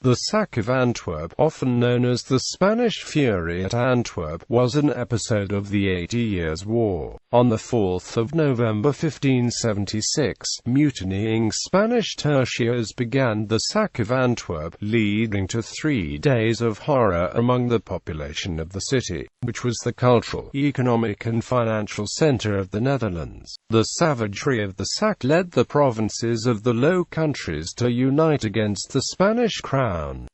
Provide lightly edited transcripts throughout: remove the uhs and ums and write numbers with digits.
The Sack of Antwerp, often known as the Spanish Fury at Antwerp, was an episode of the 80 Years' War. On the 4th of November 1576, mutinying Spanish tercios began the Sack of Antwerp, leading to 3 days of horror among the population of the city, which was the cultural, economic and financial center of the Netherlands. The savagery of the sack led the provinces of the Low Countries to unite against the Spanish crown.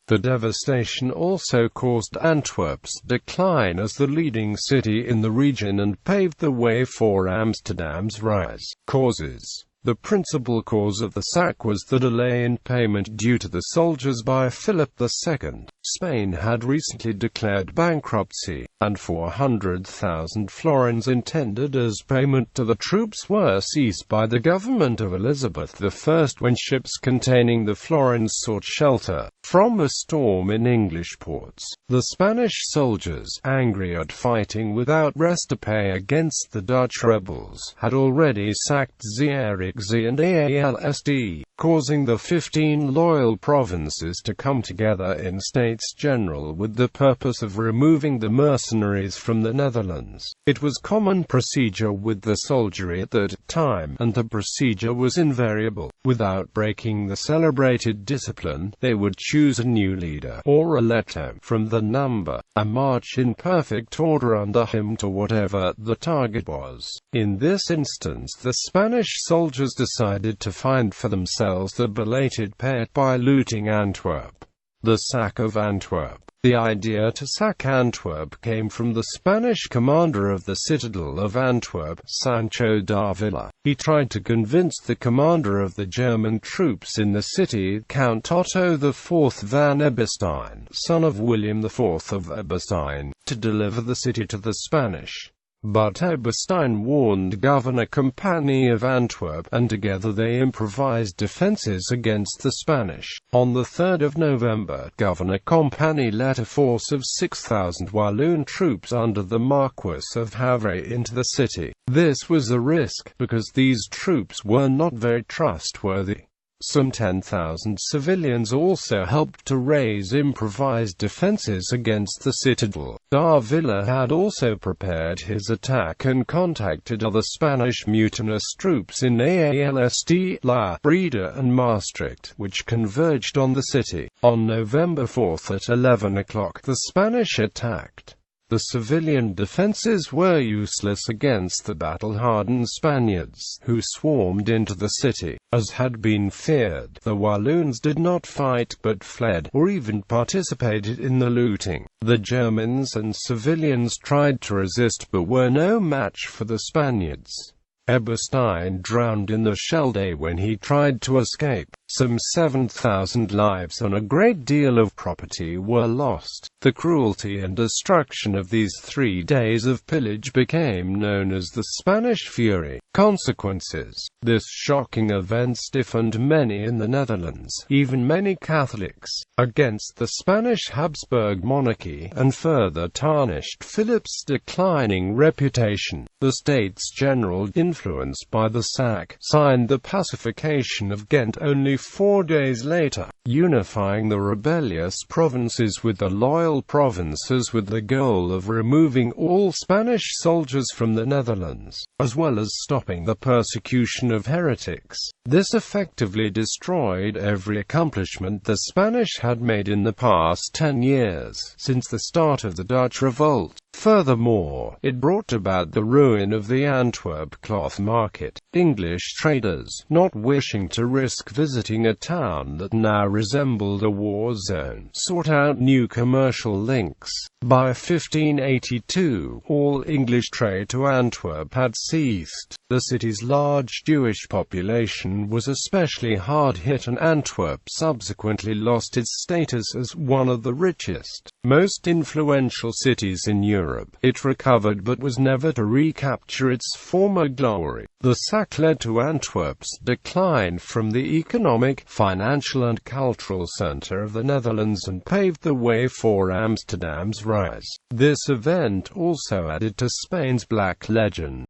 The devastation also caused Antwerp's decline as the leading city in the region and paved the way for Amsterdam's rise. Causes. The principal cause of the sack was the delay in payment due to the soldiers by Philip II. Spain had recently declared bankruptcy, and 400,000 florins intended as payment to the troops were seized by the government of Elizabeth I when ships containing the florins sought shelter from a storm in English ports. The Spanish soldiers, angry at fighting without rest to pay against the Dutch rebels, had already sacked Zierikzee and Alst, causing the 15 loyal provinces to come together in States General with the purpose of removing the mercenaries from the Netherlands. It was common procedure with the soldiery at that time, and the procedure was invariable. Without breaking the celebrated discipline, they would choose a new leader, or elect him, from the number, and march in perfect order under him to whatever the target was. In this instance, the Spanish soldiers decided to find for themselves the belated payment by looting Antwerp. The Sack of Antwerp. The idea to sack Antwerp came from the Spanish commander of the citadel of Antwerp, Sancho da Villa. He tried to convince the commander of the German troops in the city, Count Otto IV van Eberstein, son of William IV of Eberstein, to deliver the city to the Spanish. But Eberstein warned Governor Company of Antwerp, and together they improvised defenses against the Spanish. On the 3rd of November, Governor Company led a force of 6,000 Walloon troops under the Marquis of Havre into the city. This was a risk, because these troops were not very trustworthy. Some 10,000 civilians also helped to raise improvised defenses against the citadel. Da Villa had also prepared his attack and contacted other Spanish mutinous troops in Alst, La Breda and Maastricht, which converged on the city. On November 4 at 11 o'clock, the Spanish attacked. The civilian defenses were useless against the battle-hardened Spaniards, who swarmed into the city. As had been feared, the Walloons did not fight but fled, or even participated in the looting. The Germans and civilians tried to resist but were no match for the Spaniards. Eberstein drowned in the Schelde when he tried to escape. Some 7,000 lives and a great deal of property were lost. The cruelty and destruction of these 3 days of pillage became known as the Spanish Fury. Consequences. This shocking event stiffened many in the Netherlands, even many Catholics, against the Spanish Habsburg monarchy, and further tarnished Philip's declining reputation. The States General, influenced by the sack, signed the Pacification of Ghent only 4 days later, unifying the rebellious provinces with the loyal provinces with the goal of removing all Spanish soldiers from the Netherlands, as well as stopping the persecution of heretics. This effectively destroyed every accomplishment the Spanish had made in the past 10 years, since the start of the Dutch revolt. Furthermore, it brought about the ruin of the Antwerp cloth market. English traders, not wishing to risk visiting a town that now resembled a war zone, sought out new commercial links. By 1582, all English trade to Antwerp had ceased. The city's large Jewish population was especially hard hit, and Antwerp subsequently lost its status as one of the richest, most influential cities in Europe. It recovered but was never to recapture its former glory. The sack led to Antwerp's decline from the economic, financial and cultural center of the Netherlands and paved the way for Amsterdam's rise. This event also added to Spain's black legend.